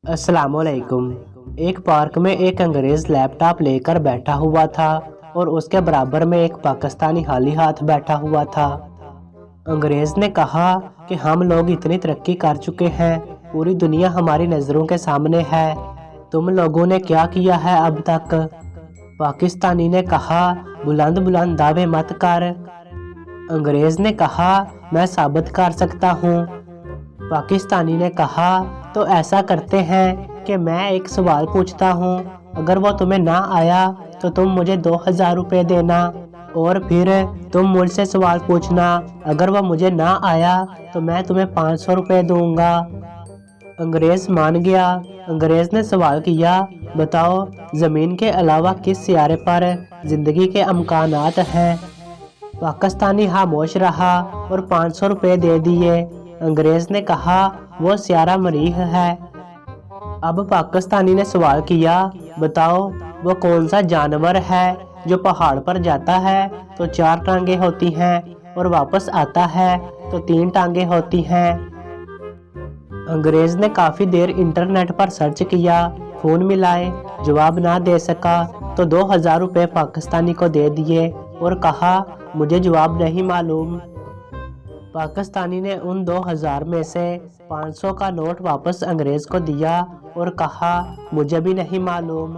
अस्सलामुअलैकुम। एक पार्क में एक अंग्रेज लैपटॉप लेकर बैठा हुआ था और उसके बराबर में एक पाकिस्तानी हाली हाथ बैठा हुआ था। अंग्रेज ने कहा कि हम लोग इतनी तरक्की कर चुके हैं, पूरी दुनिया हमारी नज़रों के सामने है, तुम लोगों ने क्या किया है अब तक? पाकिस्तानी ने कहा, बुलंद बुलंद दावे मत कर। अंग्रेज ने कहा, मैं साबित कर सकता हूँ। पाकिस्तानी ने कहा, तो ऐसा करते हैं कि मैं एक सवाल पूछता हूँ, अगर वो तुम्हें ना आया तो तुम मुझे 2000 रुपये देना, और फिर तुम मुझसे सवाल पूछना, अगर वो मुझे ना आया तो मैं तुम्हें 500 रुपये दूंगा। अंग्रेज मान गया। अंग्रेज ने सवाल किया, बताओ ज़मीन के अलावा किस सियारे पर ज़िंदगी के अमकानात हैं? पाकिस्तानी खामोश रहा और 500 रुपये दे दिए। अंग्रेज ने कहा, वो सियारा मरीख है। अब पाकिस्तानी ने सवाल किया, बताओ वो कौन सा जानवर है जो पहाड़ पर जाता है तो 4 टांगे होती हैं और वापस आता है तो 3 टांगे होती हैं? अंग्रेज ने काफ़ी देर इंटरनेट पर सर्च किया, फ़ोन मिलाए, जवाब ना दे सका तो 2000 रुपये पाकिस्तानी को दे दिए और कहा, मुझे जवाब नहीं मालूम। पाकिस्तानी ने उन 2000 में से 500 का नोट वापस अंग्रेज़ को दिया और कहा, मुझे भी नहीं मालूम।